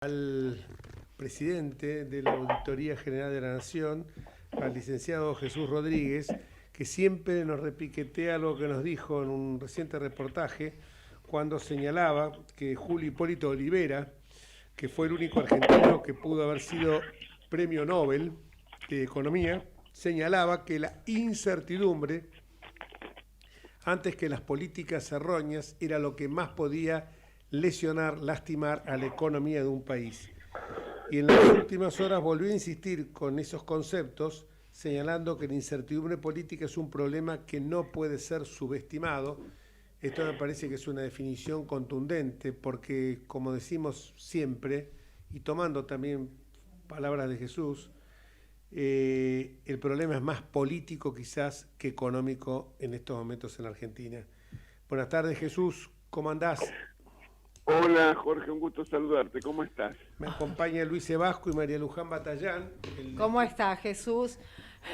Al presidente de la Auditoría General de la Nación, al licenciado Jesús Rodríguez, que siempre nos repiquetea lo que nos dijo en un reciente reportaje cuando señalaba que Julio Hipólito Olivera, que fue el único argentino que pudo haber sido premio Nobel de Economía, señalaba que la incertidumbre, antes que las políticas erróneas, era lo que más podía lesionar, lastimar a la economía de un país. Y en las últimas horas volvió a insistir con esos conceptos, señalando que la incertidumbre política es un problema que no puede ser subestimado. Esto me parece que es una definición contundente, porque como decimos siempre, y tomando también palabras de Jesús, el problema es más político quizás que económico en estos momentos en Argentina. Buenas tardes, Jesús, ¿cómo andás? Hola Jorge, un gusto saludarte, ¿cómo estás? Me acompaña Luis Sebasco y María Luján Batallán. ¿Cómo está, Jesús?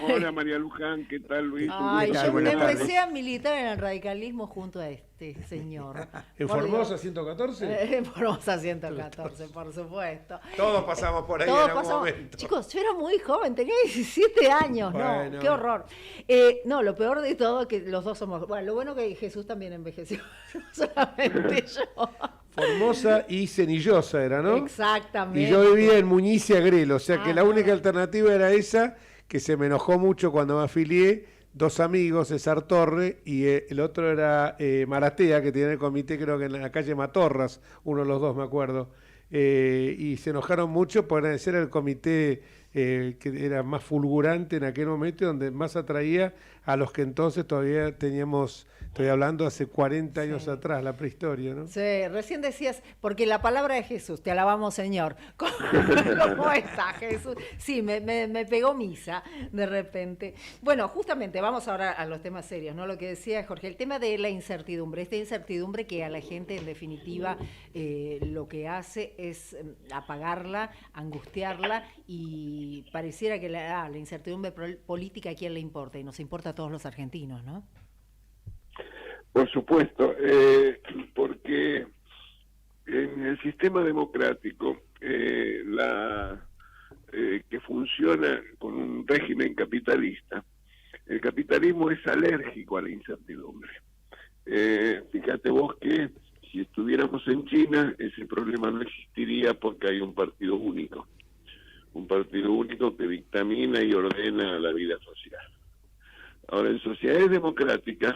Hola María Luján, ¿qué tal Luis? Ay, yo Buenas tardes. empecé a militar en el radicalismo junto a este señor. ¿En Formosa 114? En Formosa 114, por supuesto. Todos pasamos por ahí Todos en algún pasamos. momento. Chicos, yo era muy joven, tenía 17 años, Bueno. no, qué horror. No, lo peor de todo es que los dos somos... Bueno, lo bueno que Jesús también envejeció, no solamente yo. Formosa y Cenillosa era, ¿no? Exactamente. Y yo vivía en Muñiz y Agrelo, o sea que la no. única alternativa era esa, que se me enojó mucho cuando me afilié. Dos amigos, César Torre y el otro era Maratea, que tenía el comité creo que en la calle Matorras, uno de los dos me acuerdo. Y se enojaron mucho por ese era el comité que era más fulgurante en aquel momento y donde más atraía a los que entonces todavía teníamos, estoy hablando hace 40 años Sí. atrás, la prehistoria, ¿no? Sí, recién decías, porque la palabra de Jesús, te alabamos Señor. ¿Cómo está Jesús? Sí, me pegó misa de repente. Bueno, justamente vamos ahora a los temas serios, ¿no? Lo que decía Jorge, el tema de la incertidumbre, esta incertidumbre que a la gente en definitiva lo que hace es apagarla, angustiarla y pareciera que la incertidumbre política a quién le importa y nos importa a todos los argentinos, ¿no? Por supuesto, porque en el sistema democrático que funciona con un régimen capitalista, el capitalismo es alérgico a la incertidumbre. Fíjate vos que si estuviéramos en China, ese problema no existiría porque hay un partido único que dictamina y ordena la vida social. Ahora, en sociedades democráticas,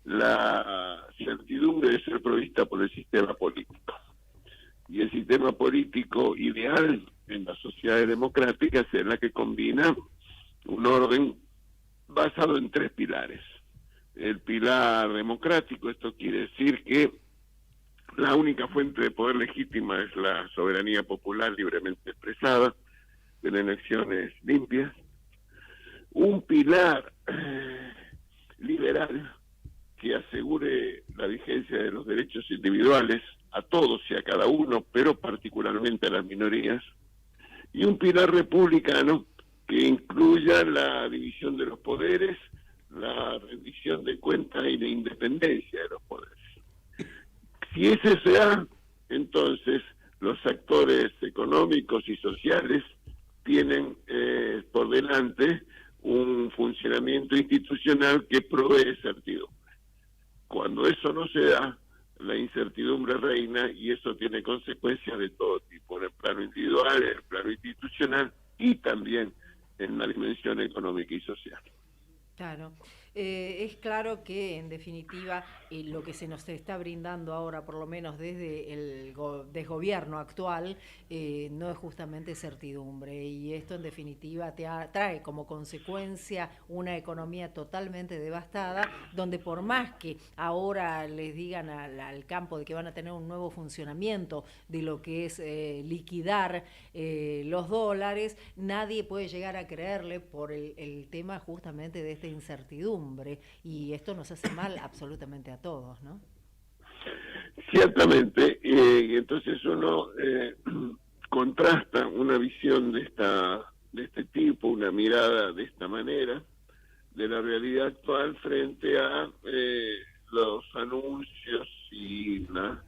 la certidumbre debe ser provista por el sistema político. Y el sistema político ideal en las sociedades democráticas es la que combina un orden basado en tres pilares. El pilar democrático, esto quiere decir que la única fuente de poder legítima es la soberanía popular libremente expresada, de las elecciones limpias. Un pilar liberal que asegure la vigencia de los derechos individuales a todos y a cada uno, pero particularmente a las minorías. Y un pilar republicano que incluya la división de los poderes, la rendición de cuentas y la independencia de los poderes. Si ese se da, entonces los actores económicos y sociales tienen por delante un funcionamiento institucional que provee certidumbre. Cuando eso no se da, la incertidumbre reina y eso tiene consecuencias de todo tipo, en el plano individual, en el plano institucional y también en la dimensión económica y social. Claro, es claro que en definitiva lo que se nos está brindando ahora, por lo menos desde el desgobierno actual, no es justamente certidumbre y esto en definitiva trae como consecuencia una economía totalmente devastada, donde por más que ahora les digan al campo de que van a tener un nuevo funcionamiento de lo que es liquidar los dólares, nadie puede llegar a creerle por el tema justamente de esta incertidumbre y esto nos hace mal absolutamente a todos, ¿no? Ciertamente, y entonces uno contrasta una visión de este tipo, una mirada de esta manera de la realidad actual frente a los anuncios y las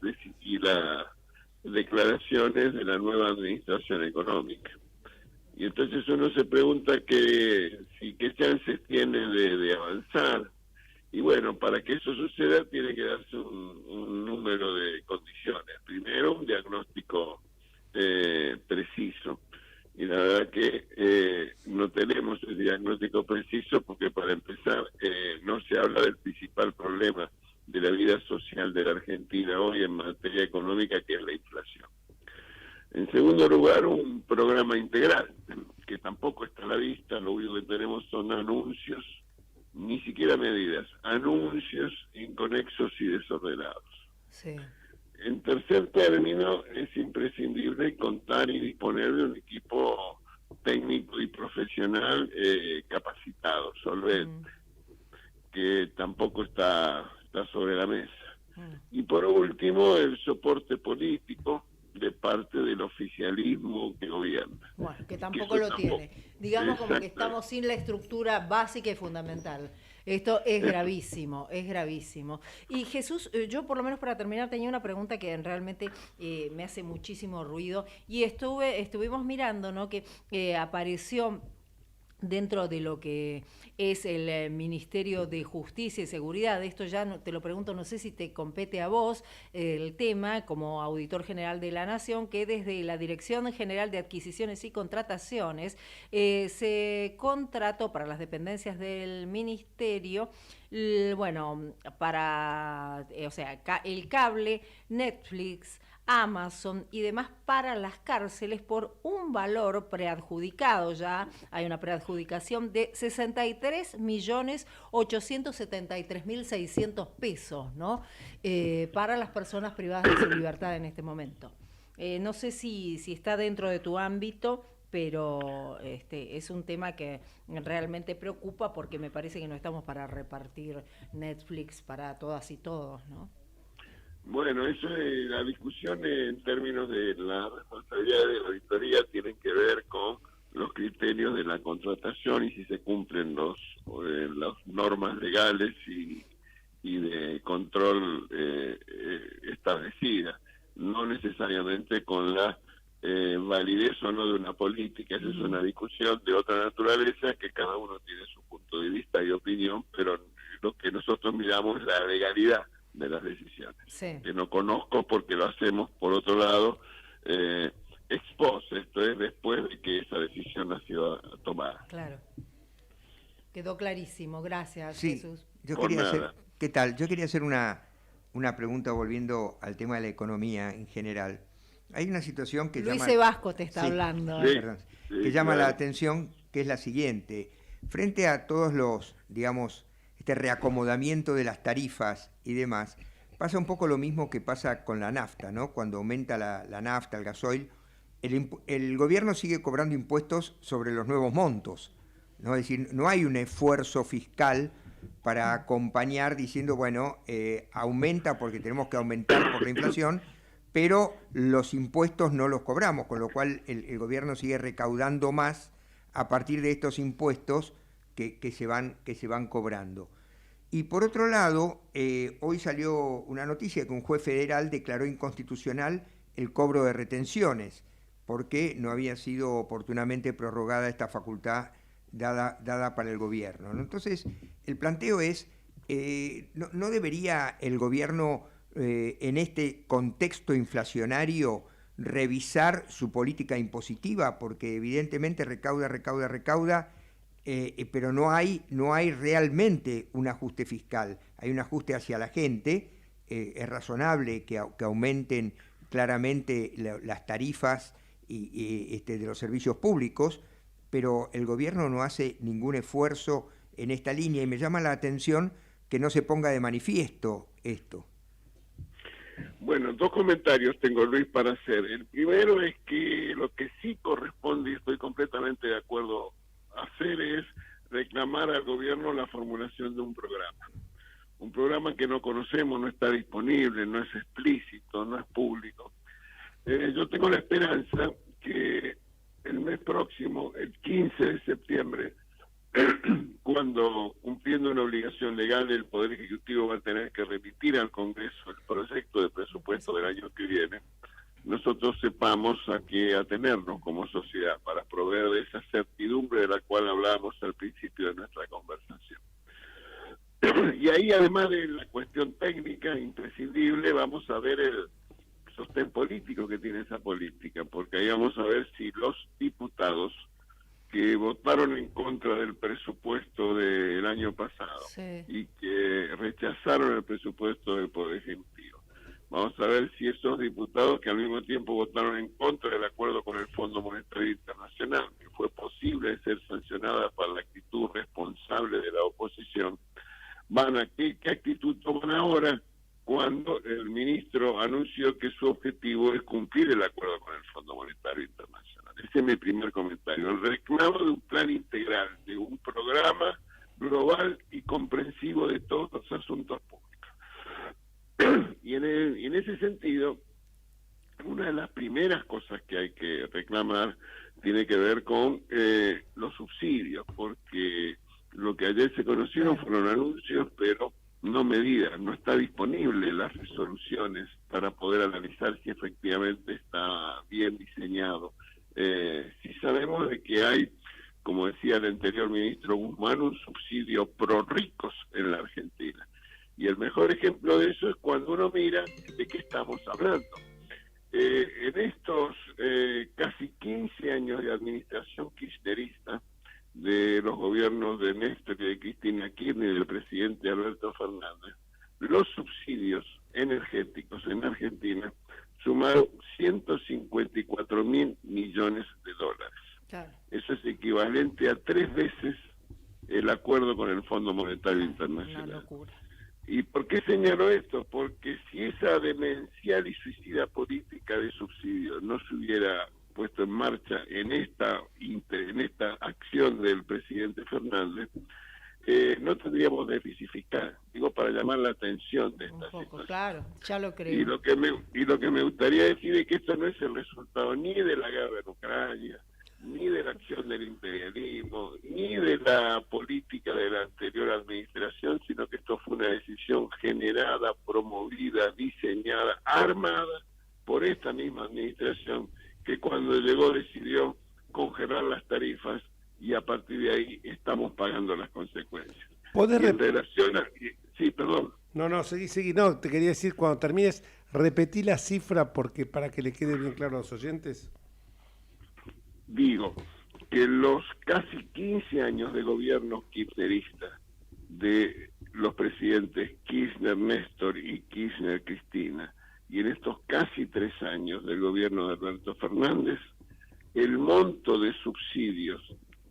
declaraciones condiciones de la nueva administración económica. Y entonces uno se pregunta qué chances tiene de avanzar. Y bueno, para que eso suceda tiene que darse un número de condiciones. Primero, un diagnóstico preciso. Y la verdad que no tenemos el diagnóstico preciso porque, para empezar, no se habla del principal problema de la vida social de la Argentina hoy en materia económica, que es la inflación. En segundo lugar, un programa integral, que tampoco está a la vista. Lo único que tenemos son anuncios, ni siquiera medidas, anuncios inconexos y desordenados. Sí. En tercer término, es imprescindible contar y disponer de un equipo técnico y profesional capacitado, solvente, que tampoco está sobre la mesa. Y por último, el soporte político de parte del oficialismo que gobierna. Bueno, que tampoco lo tiene. Digamos como que estamos sin la estructura básica y fundamental. Esto es gravísimo, es gravísimo. Y Jesús, yo por lo menos para terminar tenía una pregunta que realmente me hace muchísimo ruido, y estuvimos mirando, ¿no?, que apareció dentro de lo que es el Ministerio de Justicia y Seguridad. Esto ya te lo pregunto, no sé si te compete a vos el tema como auditor general de la Nación, que desde la Dirección General de Adquisiciones y Contrataciones se contrató para las dependencias del Ministerio, bueno, para, o sea, el cable, Netflix, Amazon y demás para las cárceles por un valor preadjudicado, ya hay una preadjudicación de 63.873.600 pesos, ¿no? Para las personas privadas de su libertad en este momento. No sé si está dentro de tu ámbito, pero es un tema que realmente preocupa, porque me parece que no estamos para repartir Netflix para todas y todos, ¿no? Bueno, eso es la discusión en términos de la responsabilidad de la auditoría, tienen que ver con los criterios de la contratación y si se cumplen las normas legales y de control establecidas, no necesariamente con la validez o no de una política. Esa es una discusión de otra naturaleza, que cada uno tiene su punto de vista y opinión, pero lo que nosotros miramos es la legalidad de las decisiones, sí, que no conozco porque lo hacemos por otro lado ex post, esto es después de que esa decisión ha sido tomada. Claro, quedó clarísimo, gracias, sí, Jesús. ¿Qué tal? Yo quería hacer una pregunta volviendo al tema de la economía en general. Hay una situación que Luis Sebasco te está hablando. Sí, perdón, que llama la atención, que es la siguiente. Frente a todos los, digamos, este reacomodamiento de las tarifas y demás, pasa un poco lo mismo que pasa con la nafta, ¿no? Cuando aumenta la nafta, el gasoil, el gobierno sigue cobrando impuestos sobre los nuevos montos, ¿no? Es decir, no hay un esfuerzo fiscal para acompañar diciendo, bueno, aumenta porque tenemos que aumentar por la inflación, pero los impuestos no los cobramos, con lo cual el gobierno sigue recaudando más a partir de estos impuestos que se van cobrando. Y por otro lado, hoy salió una noticia que un juez federal declaró inconstitucional el cobro de retenciones, porque no había sido oportunamente prorrogada esta facultad dada para el gobierno, ¿no? Entonces, el planteo es, ¿no debería el gobierno, en este contexto inflacionario, revisar su política impositiva? Porque evidentemente recauda, pero no hay realmente un ajuste fiscal, hay un ajuste hacia la gente. Es razonable que aumenten claramente las tarifas de los servicios públicos, pero el gobierno no hace ningún esfuerzo en esta línea, y me llama la atención que no se ponga de manifiesto esto. Bueno, dos comentarios tengo, Luis, para hacer. El primero es que lo que sí corresponde, y estoy completamente de acuerdo, hacer es reclamar al gobierno la formulación de un programa que no conocemos, no está disponible, no es explícito, no es público. Yo tengo la esperanza que el mes próximo, el 15 de septiembre, cuando, cumpliendo una obligación legal, el Poder Ejecutivo va a tener que remitir al Congreso el proyecto de presupuesto del año que viene, nosotros sepamos a qué atenernos como sociedad para proveer de esa certidumbre de la cual hablábamos al principio de nuestra conversación. Y ahí, además de la cuestión técnica imprescindible, vamos a ver el sostén político que tiene esa política, porque ahí vamos a ver si los diputados que votaron en contra del presupuesto del año pasado y que rechazaron el presupuesto del Poder Ejecutivo, vamos a ver si esos diputados que al mismo tiempo votaron en contra del acuerdo con el Fondo Monetario Internacional, que fue posible ser sancionada por la actitud responsable de la oposición, ¿qué actitud toman ahora cuando el ministro anunció que su objetivo es cumplir el acuerdo con el Fondo Monetario Internacional? Ese es mi primer comentario. El reclamo de un plan integral, de un programa global y comprensivo de todos los asuntos públicos. Y en ese sentido, una de las primeras cosas que hay que reclamar tiene que ver con los subsidios, porque lo que ayer se conocieron fueron anuncios, pero no medidas, no está disponible las resoluciones para poder analizar si efectivamente está bien diseñado. Si sabemos de que hay, como decía el anterior ministro Guzmán, un subsidio pro ricos en la Argentina. Y el mejor ejemplo de eso es cuando uno mira de qué estamos hablando. En estos casi 15 años de administración kirchnerista, de los gobiernos de Néstor y de Cristina Kirchner y del presidente Alberto Fernández, los subsidios energéticos en Argentina sumaron 154.000 millones de dólares. Claro. Eso es equivalente a 3 veces el acuerdo con el Fondo Monetario Internacional. Una locura. ¿Y por qué señalo esto? Porque si esa demencial y suicida política de subsidios no se hubiera puesto en marcha en esta acción del presidente Fernández, no tendríamos déficit fiscal, digo, para llamar la atención de esta situación. Claro, ya lo creo. Y lo que me gustaría decir es que esto no es el resultado ni de la guerra en Ucrania, ni de la acción del imperialismo, ni de la política de la anterior administración, sino que esto fue una decisión generada, promovida, diseñada, armada por esta misma administración, que cuando llegó decidió congelar las tarifas y a partir de ahí estamos pagando las consecuencias. En relación a... Sí, perdón. No, seguí. No, te quería decir, cuando termines, repetí la cifra porque para que le quede bien claro a los oyentes. Digo que los casi 15 años de gobierno kirchnerista de los presidentes Kirchner Néstor y Kirchner Cristina, y en estos casi 3 años del gobierno de Alberto Fernández, el monto de subsidios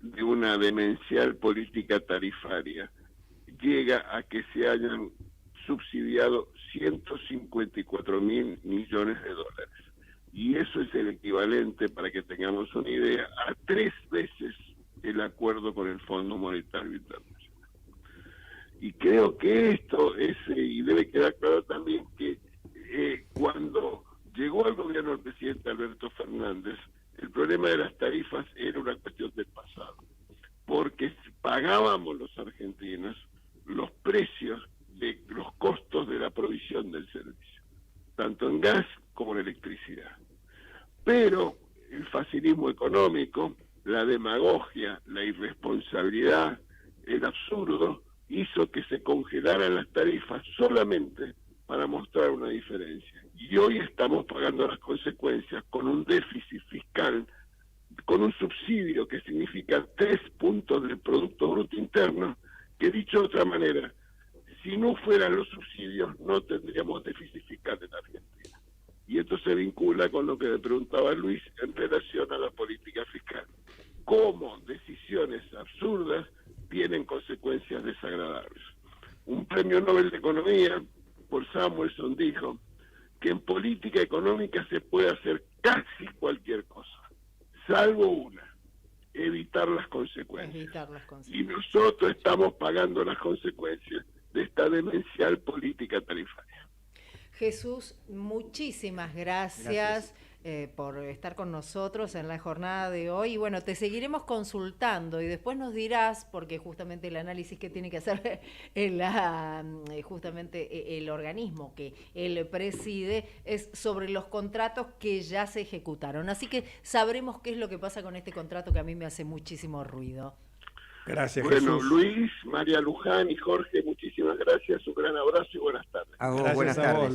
de una demencial política tarifaria llega a que se hayan subsidiado 154.000 millones de dólares. Y eso es el equivalente, para que tengamos una idea, a 3 veces el acuerdo con el Fondo Monetario Internacional. Y creo que esto es, y debe quedar claro también que cuando llegó al gobierno del presidente Alberto Fernández, el problema de las tarifas era una cuestión del pasado, porque pagábamos los argentinos los precios de los costos de la provisión del servicio, tanto en gas como en electricidad. Pero el facilismo económico, la demagogia, la irresponsabilidad, el absurdo, hizo que se congelaran las tarifas solamente para mostrar una diferencia. Y hoy estamos pagando las consecuencias con un déficit fiscal, con un subsidio que significa 3 puntos del Producto Bruto Interno, que dicho de otra manera, si no fueran los subsidios no tendríamos déficit fiscal en Argentina. Y esto se vincula con lo que le preguntaba Luis en relación a la política fiscal. ¿Cómo decisiones absurdas tienen consecuencias desagradables? Un premio Nobel de Economía, Paul Samuelson, dijo que en política económica se puede hacer casi cualquier cosa, salvo una: evitar las consecuencias. Y nosotros estamos pagando las consecuencias de esta demencial política tarifaria. Jesús, muchísimas gracias. por estar con nosotros en la jornada de hoy. Y bueno, te seguiremos consultando y después nos dirás, porque justamente el análisis que tiene que hacer justamente el organismo que él preside es sobre los contratos que ya se ejecutaron. Así que sabremos qué es lo que pasa con este contrato que a mí me hace muchísimo ruido. Gracias, Bueno, Jesús. Luis, María Luján y Jorge, muchísimas gracias, un gran abrazo y buenas tardes. A vos, Gracias buenas a tardes. vos.